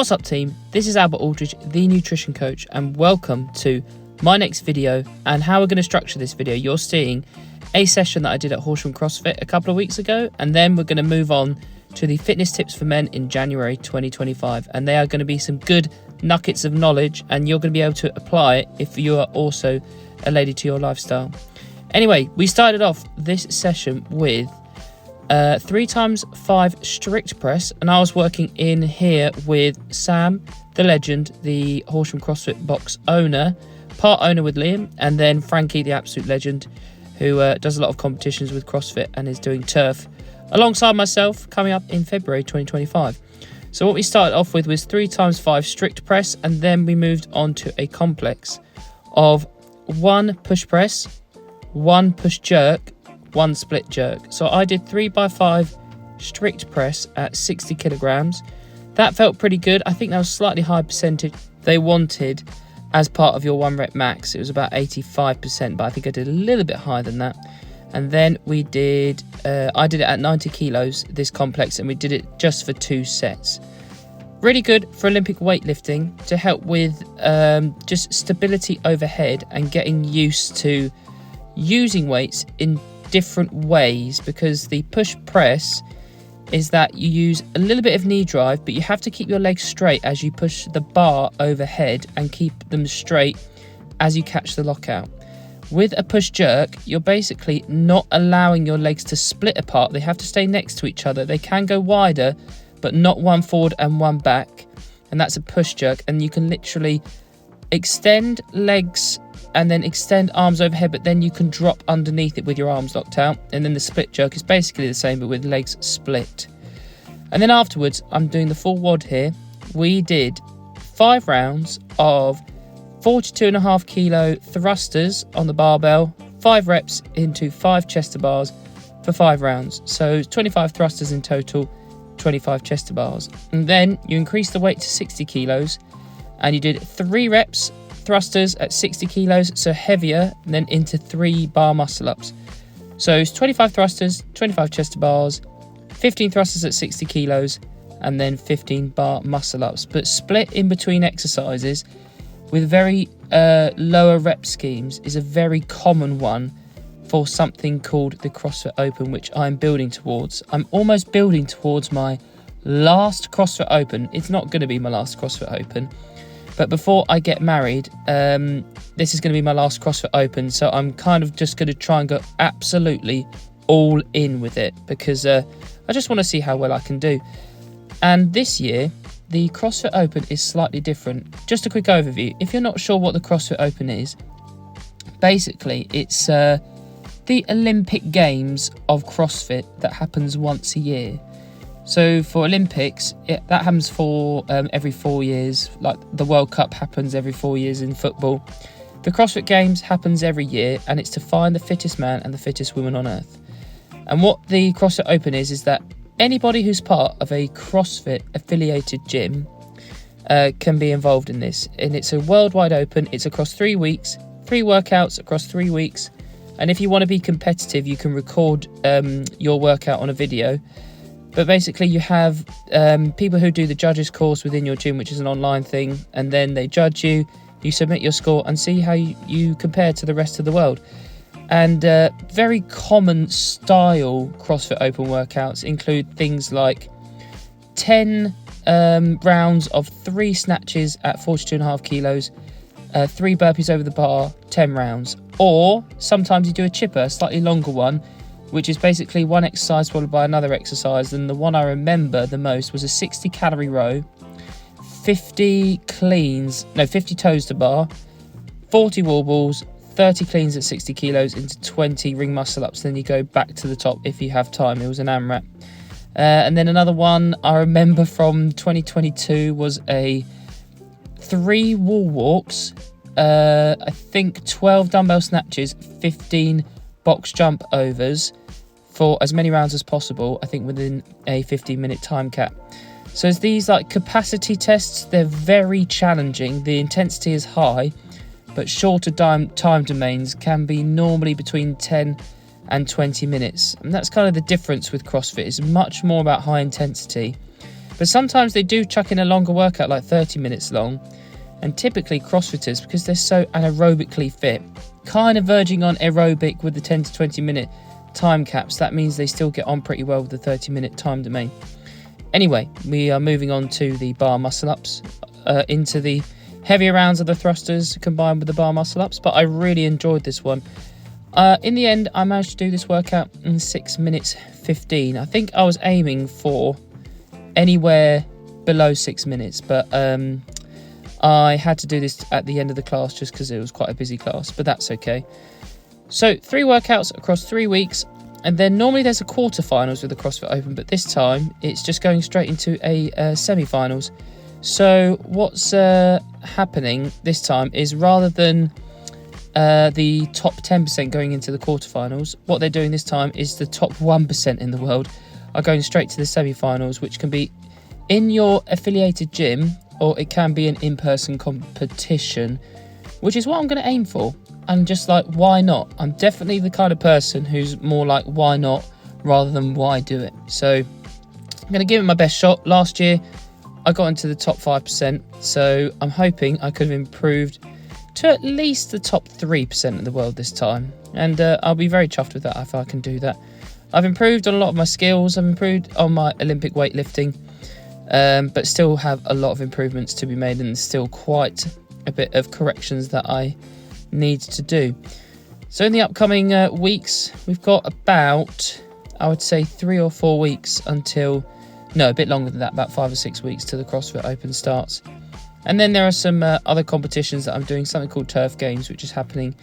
What's up team, this is Albert Aldridge, the nutrition coach, and welcome to my next video. And how we're going to structure this video, you're seeing a session that I did at Horsham CrossFit a couple of weeks ago, and then we're going to move on to the fitness tips for men in January 2025, and they are going to be some good nuggets of knowledge, and you're going to be able to apply it if you are also a lady to your lifestyle. Anyway, we started off this session with 3x5 strict press, and I was working in here with Sam, the legend, the Horsham CrossFit box owner, part owner with Liam, and then Frankie, the absolute legend, who does a lot of competitions with CrossFit and is doing turf alongside myself coming up in February 2025. So what we started off with was 3x5 strict press, and then we moved on to a complex of 1 push press, 1 push jerk, 1 split jerk. So I did 3x5 strict press at 60 kilograms. That felt pretty good. I think that was slightly high percentage they wanted as part of your 1 rep max. It was about 85%, but I think I did a little bit higher than that. And then we did, I did it at 90 kilos, this complex, and we did it just for 2 sets. Really good for Olympic weightlifting to help with just stability overhead and getting used to using weights in different ways, because the push press is that you use a little bit of knee drive, but you have to keep your legs straight as you push the bar overhead and keep them straight as you catch the lockout. With a push jerk, you're basically not allowing your legs to split apart. They have to stay next to each other. They can go wider, but not one forward and one back, and that's a push jerk. And you can literally extend legs and then extend arms overhead, but then you can drop underneath it with your arms locked out. And then the split jerk is basically the same, but with legs split. And then afterwards, I'm doing the full WOD here. We did 5 rounds of 42.5 kilo thrusters on the barbell, 5 reps into 5 chest to bars for 5 rounds. So 25 thrusters in total, 25 chest to bars. And then you increase the weight to 60 kilos, and you did 3 reps thrusters at 60 kilos, so heavier, and then into 3 bar muscle ups. So it's 25 thrusters, 25 chest to bars, 15 thrusters at 60 kilos, and then 15 bar muscle ups, but split in between exercises with very lower rep schemes is a very common one for something called the CrossFit Open, which I'm building towards. I'm almost building towards my last CrossFit Open. It's not going to be my last CrossFit Open, but before I get married, this is going to be my last CrossFit Open, so I'm kind of just going to try and go absolutely all in with it, because I just want to see how well I can do. And this year, the CrossFit Open is slightly different. Just a quick overview. If you're not sure what the CrossFit Open is, basically it's the Olympic Games of CrossFit that happens once a year. So for Olympics, that happens for every 4 years. Like the World Cup happens every 4 years in football. The CrossFit Games happens every year, and it's to find the fittest man and the fittest woman on earth. And what the CrossFit Open is that anybody who's part of a CrossFit affiliated gym can be involved in this. And it's a worldwide open. It's across 3 weeks, 3 workouts across 3 weeks. And if you want to be competitive, you can record your workout on a video. But basically you have people who do the judges course within your gym, which is an online thing, and then they judge you, you submit your score and see how you compare to the rest of the world. And very common style CrossFit Open workouts include things like 10 rounds of 3 snatches at 42.5 kilos, 3 burpees over the bar, 10 rounds. Or sometimes you do a chipper, a slightly longer one, which is basically one exercise followed by another exercise. And the one I remember the most was a 60 calorie row, 50 toes to bar, 40 wall balls, 30 cleans at 60 kilos into 20 ring muscle ups. Then you go back to the top if you have time. It was an AMRAP. And then another one I remember from 2022 was a 3 wall walks, I think 12 dumbbell snatches, 15 box jump overs for as many rounds as possible, I think within a 15-minute time cap. So as these like capacity tests, they're very challenging. The intensity is high, but shorter time domains can be normally between 10 and 20 minutes. And that's kind of the difference with CrossFit. It's much more about high intensity. But sometimes they do chuck in a longer workout, like 30 minutes long. And typically CrossFitters, because they're so anaerobically fit, kind of verging on aerobic with the 10 to 20 minute time caps, that means they still get on pretty well with the 30-minute time domain. Anyway, we are moving on to the bar muscle ups, into the heavier rounds of the thrusters combined with the bar muscle ups, but I really enjoyed this one. In the end, I managed to do this workout in 6 minutes 15. I think I was aiming for anywhere below 6 minutes, but I had to do this at the end of the class just because it was quite a busy class, but that's okay. So 3 workouts across 3 weeks, and then normally there's a quarterfinals with the CrossFit Open, but this time it's just going straight into a semi-finals. So what's happening this time is, rather than the top 10% going into the quarterfinals, what they're doing this time is the top 1% in the world are going straight to the semi-finals, which can be in your affiliated gym, or it can be an in-person competition, which is what I'm going to aim for. And just like, why not? I'm definitely the kind of person who's more like, why not, rather than why do it. So I'm going to give it my best shot. Last year, I got into the top 5%, so I'm hoping I could have improved to at least the top 3% of the world this time. And I'll be very chuffed with that if I can do that. I've improved on a lot of my skills. I've improved on my Olympic weightlifting, but still have a lot of improvements to be made, and still quite a bit of corrections that I need to do. So in the upcoming weeks, we've got about, I would say, 3 or 4 weeks until, no, a bit longer than that, about 5 or 6 weeks till the CrossFit Open starts. And then there are some other competitions that I'm doing, something called Turf Games, which is happening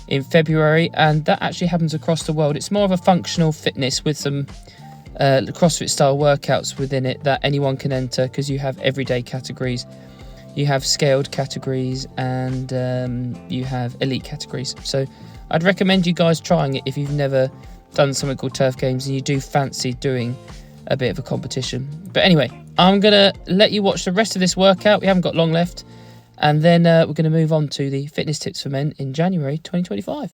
in February, and that actually happens across the world. It's more of a functional fitness with some CrossFit style workouts within it that anyone can enter, because you have everyday categories, you have scaled categories, and you have elite categories. So I'd recommend you guys trying it if you've never done something called Turf Games and you do fancy doing a bit of a competition. But anyway, I'm going to let you watch the rest of this workout. We haven't got long left. And then we're going to move on to the fitness tips for men in January 2025.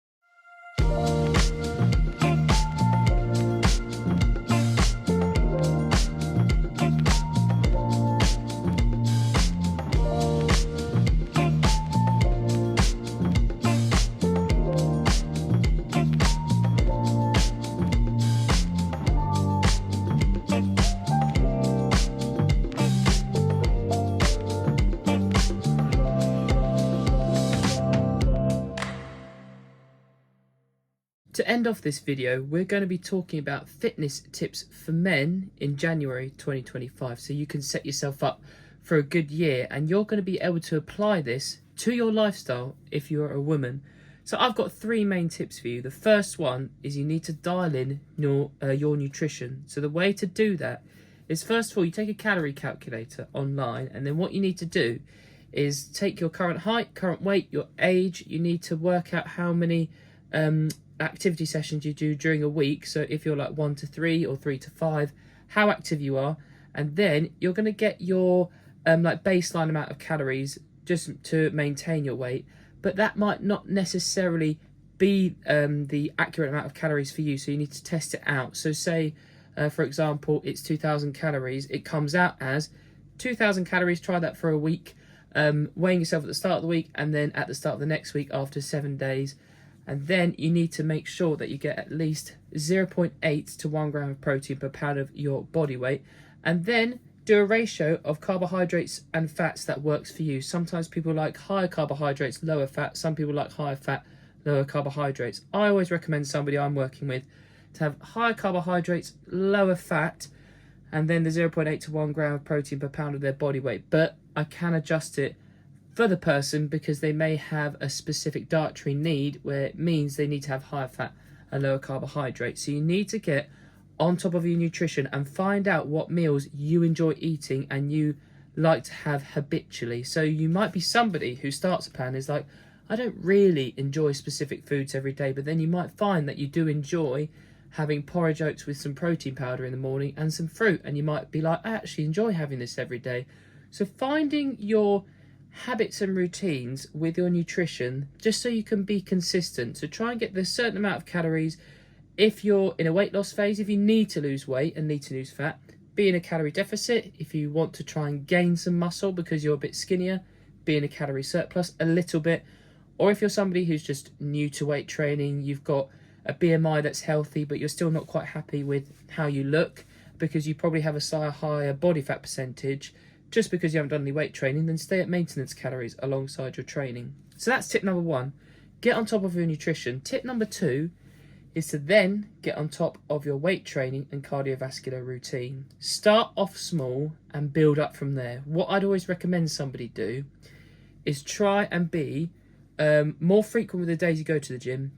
To end off this video, we're going to be talking about fitness tips for men in January 2025. So you can set yourself up for a good year, and you're going to be able to apply this to your lifestyle if you're a woman. So I've got 3 main tips for you. The first one is you need to dial in your nutrition. So the way to do that is, first of all, you take a calorie calculator online, and then what you need to do is take your current height, current weight, your age. You need to work out how many activity sessions you do during a week. So if you're like 1 to 3 or 3 to 5, how active you are, and then you're going to get your like baseline amount of calories just to maintain your weight. But that might not necessarily be the accurate amount of calories for you, so you need to test it out. So say for example it's 2,000 calories, it comes out as 2,000 calories. Try that for a week, weighing yourself at the start of the week and then at the start of the next week after 7 days. And then you need to make sure that you get at least 0.8 to 1 gram of protein per pound of your body weight. And then do a ratio of carbohydrates and fats that works for you. Sometimes people like higher carbohydrates, lower fat. Some people like higher fat, lower carbohydrates. I always recommend somebody I'm working with to have higher carbohydrates, lower fat, and then the 0.8 to 1 gram of protein per pound of their body weight. But I can adjust it for the person because they may have a specific dietary need where it means they need to have higher fat and lower carbohydrates. So you need to get on top of your nutrition and find out what meals you enjoy eating and you like to have habitually. So you might be somebody who starts a plan is like, I don't really enjoy specific foods every day, but then you might find that you do enjoy having porridge oats with some protein powder in the morning and some fruit, and you might be like, I actually enjoy having this every day. So finding your habits and routines with your nutrition just so you can be consistent. So try and get the certain amount of calories if you're in a weight loss phase. If you need to lose weight and need to lose fat, be in a calorie deficit if you want to try and gain some muscle because you're a bit skinnier, be in a calorie surplus a little bit. Or if you're somebody who's just new to weight training, you've got a BMI that's healthy, but you're still not quite happy with how you look because you probably have a slightly higher body fat percentage just because you haven't done any weight training, then stay at maintenance calories alongside your training. So that's tip number 1. Get on top of your nutrition. Tip number 2 is to then get on top of your weight training and cardiovascular routine. Start off small and build up from there. What I'd always recommend somebody do is try and be more frequent with the days you go to the gym,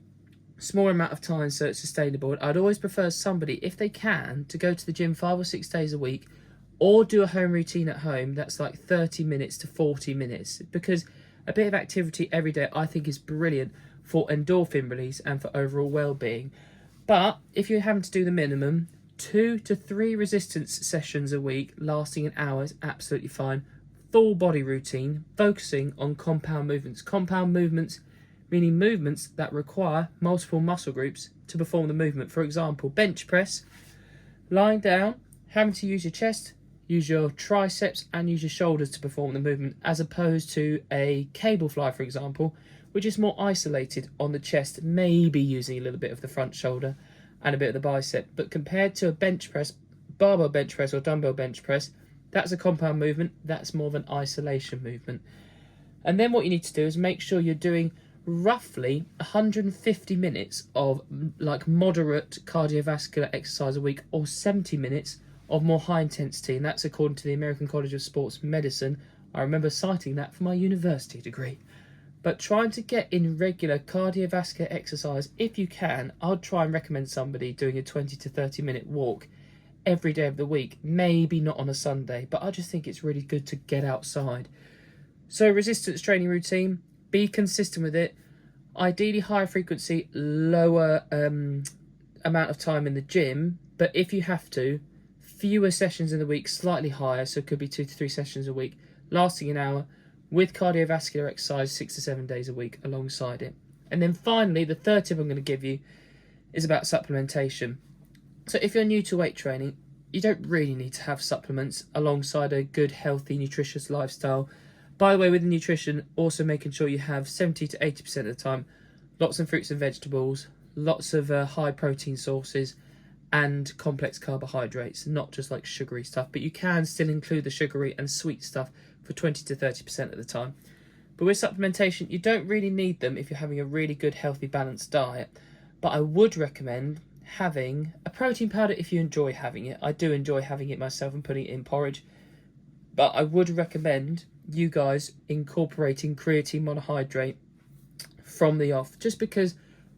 small amount of time so it's sustainable. I'd always prefer somebody, if they can, to go to the gym 5 or 6 days a week or do a home routine at home that's like 30 minutes to 40 minutes, because a bit of activity every day I think is brilliant for endorphin release and for overall well-being. But if you're having to do the minimum, 2 to 3 resistance sessions a week lasting an hour is absolutely fine. Full body routine, focusing on compound movements. Compound movements meaning movements that require multiple muscle groups to perform the movement. For example, bench press, lying down, having to use your chest, use your triceps and use your shoulders to perform the movement, as opposed to a cable fly, for example, which is more isolated on the chest, maybe using a little bit of the front shoulder and a bit of the bicep. But compared to a bench press, barbell bench press or dumbbell bench press, that's a compound movement, that's more of an isolation movement. And then what you need to do is make sure you're doing roughly 150 minutes of like moderate cardiovascular exercise a week, or 70 minutes of more high intensity, and that's according to the American College of Sports Medicine. I remember citing that for my university degree. But trying to get in regular cardiovascular exercise, if you can, I'd try and recommend somebody doing a 20 to 30 minute walk every day of the week, maybe not on a Sunday, but I just think it's really good to get outside. So resistance training routine, be consistent with it. Ideally higher frequency, lower amount of time in the gym, but if you have to, fewer sessions in the week, slightly higher, so it could be 2 to 3 sessions a week, lasting an hour, with cardiovascular exercise 6 to 7 days a week alongside it. And then finally, the third tip I'm going to give you is about supplementation. So if you're new to weight training, you don't really need to have supplements alongside a good, healthy, nutritious lifestyle. By the way, with the nutrition, also making sure you have 70 to 80% of the time lots of fruits and vegetables, lots of high protein sources, and complex carbohydrates, not just like sugary stuff. But you can still include the sugary and sweet stuff for 20 to 30% of the time. But with supplementation, you don't really need them if you're having a really good, healthy, balanced diet. But I would recommend having a protein powder if you enjoy having it. I do enjoy having it myself and putting it in porridge. But I would recommend you guys incorporating creatine monohydrate from the off, just because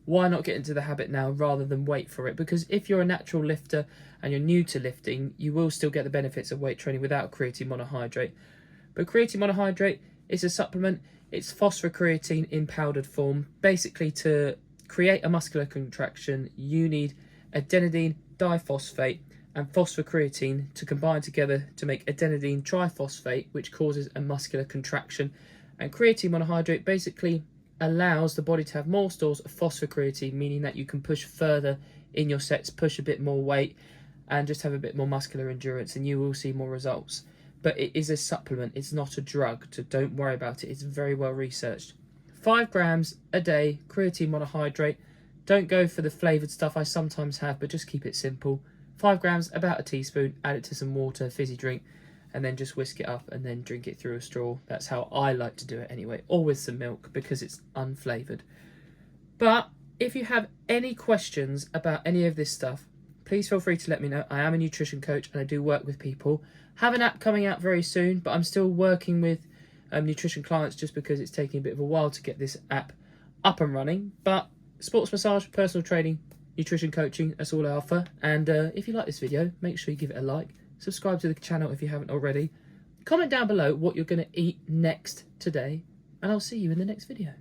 why not get into the habit now rather than wait for it? Because if you're a natural lifter and you're new to lifting, you will still get the benefits of weight training without creatine monohydrate. But creatine monohydrate is a supplement. It's phosphocreatine in powdered form. Basically, to create a muscular contraction, you need adenine diphosphate and phosphocreatine to combine together to make adenine triphosphate, which causes a muscular contraction. And creatine monohydrate basically allows the body to have more stores of phosphocreatine, meaning that you can push further in your sets, push a bit more weight, and just have a bit more muscular endurance, and you will see more results. But it is a supplement, it's not a drug, so don't worry about it. It's very well researched. 5 grams a day, creatine monohydrate. Don't go for the flavoured stuff I sometimes have, but just keep it simple. 5 grams, about a teaspoon, add it to some water, fizzy drink, and then just whisk it up and then drink it through a straw. That's how I like to do it anyway, or with some milk because it's unflavoured. But if you have any questions about any of this stuff, please feel free to let me know. I am a nutrition coach and I do work with people. Have an app coming out very soon, but I'm still working with nutrition clients just because it's taking a bit of a while to get this app up and running. But sports massage, personal training, nutrition coaching, that's all I offer. And if you like this video, make sure you give it a like. Subscribe to the channel if you haven't already. Comment down below what you're going to eat next today, and I'll see you in the next video.